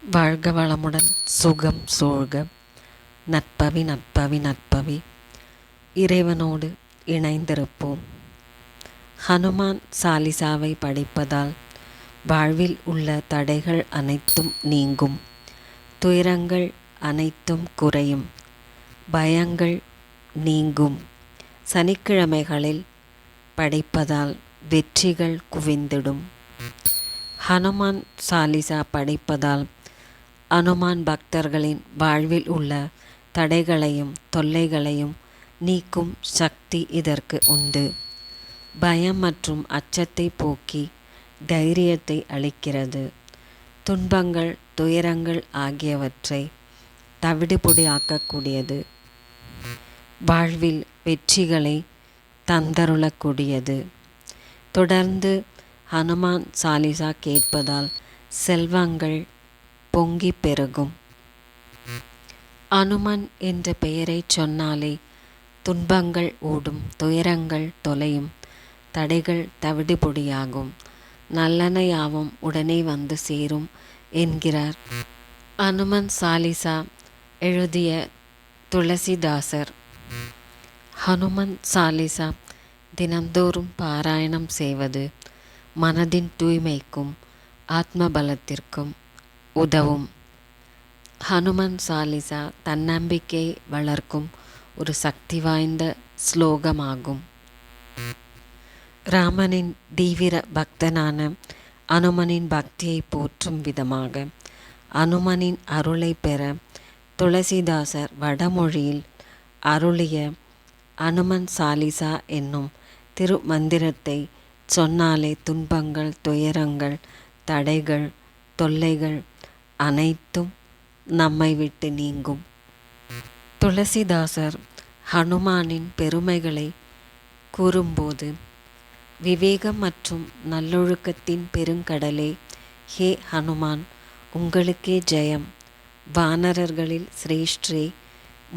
வாழ்க வளமுடன், சுகம் சூழ்க. நற்பவி நற்பவி நற்பவி. இறைவனோடு இணைந்திருப்போம். ஹனுமான் சாலிசாவை படிப்பதால் வாழ்வில் உள்ள தடைகள் அனைத்தும் நீங்கும், துயரங்கள் அனைத்தும் குறையும், பயங்கள் நீங்கும். சனிக்கிழமைகளில் படிப்பதால் வெற்றிகள் குவிந்திடும். ஹனுமான் சாலிசா படிப்பதால் அனுமான் பக்தர்களின் வாழ்வில் உள்ள தடைகளையும் தொல்லைகளையும் நீக்கும் சக்தி இதற்கு உண்டு. பயம் மற்றும் அச்சத்தை போக்கி தைரியத்தை அளிக்கிறது. துன்பங்கள் துயரங்கள் ஆகியவற்றை தவிடுபொடியாக்கக்கூடியது. வாழ்வில் வெற்றிகளை தந்தருளக்கூடியது. தொடர்ந்து ஹனுமான் சாலிசா கேட்பதால் செல்வங்கள் பொங்கி பெருகும். அனுமன் என்ற பெயரை சொன்னாலே துன்பங்கள் ஓடும், துயரங்கள் தொலையும், தடைகள் தவிடுபொடியாகும், நல்லன யாவும் உடனே வந்து சேரும் என்கிறார் அனுமன் சாலிசா எழுதிய துளசிதாசர். ஹனுமன் சாலிசா தினந்தோறும் பாராயணம் செய்வது மனதின் தூய்மைக்கும் ஆத்ம பலத்திற்கும் உதவும். ஹனுமன் சாலிசா தன்னம்பிக்கையை வளர்க்கும் ஒரு சக்தி வாய்ந்த ஸ்லோகமாகும். ராமனின் தீவிர பக்தனான அனுமனின் பக்தியை போற்றும் விதமாக அனுமனின் அருளை பெற துளசிதாசர் வடமொழியில் அருளிய அனுமன் சாலிசா என்னும் திருமந்திரத்தை சொன்னாலே துன்பங்கள் துயரங்கள் தடைகள் தொல்லைகள் அனைத்தும் நம்மை விட்டு நீங்கும். துளசிதாசர் ஹனுமானின் பெருமைகளை கூறும்போது, விவேகம் மற்றும் நல்லொழுக்கத்தின் பெருங்கடலே, ஹே ஹனுமான், உங்களுக்கே ஜெயம். வானரர்களில் சிரேஷ்டரே,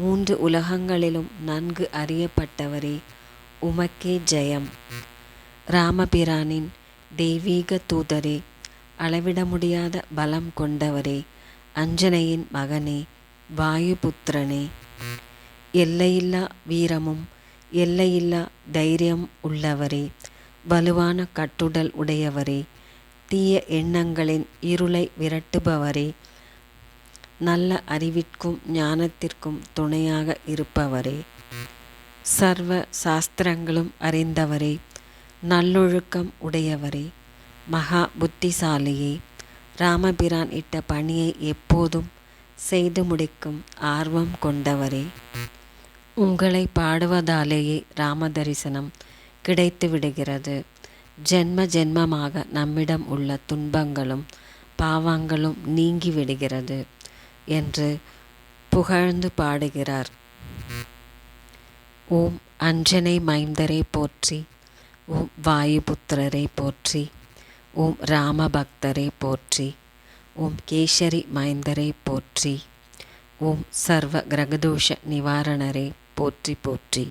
3 உலகங்களிலும் நன்கு அறியப்பட்டவரே, உமக்கே ஜெயம். ராமபிரானின் தெய்வீக தூதரே, அளவிட முடியாத பலம் கொண்டவரே, அஞ்சனையின் மகனே, வாயுபுத்திரனே, எல்லையில்லா வீரமும் எல்லையில்லா தைரியம் உள்ளவரே, வலுவான கட்டுடல் உடையவரே, தீய எண்ணங்களின் இருளை விரட்டுபவரே, நல்ல அறிவிற்கும் ஞானத்திற்கும் துணையாக இருப்பவரே, சர்வ சாஸ்திரங்களும் அறிந்தவரே, நல்லொழுக்கம் உடையவரே, மகா புத்திசாலியே, ராமபிரான் இட்ட பணியை எப்போதும் செய்து முடிக்கும் ஆர்வம் கொண்டவரே, உங்களை பாடுவதாலேயே ராம தரிசனம் கிடைத்து விடுகிறது. ஜென்ம ஜென்மமாக நம்மிடம் உள்ள துன்பங்களும் பாவங்களும் நீங்கி விடுகிறது என்று புகழ்ந்து பாடுகிறார். ஓம் அஞ்சனை மைந்தரை போற்றி, ஓம் வாயுபுத்திரரை போற்றி, ஓம் ராமபக்தரை போற்றி, ஓம் கேசரி மைந்தரை போற்றி, ஓம் சர்வ கிரகதோஷ நிவாரணரை போற்றி போற்றி.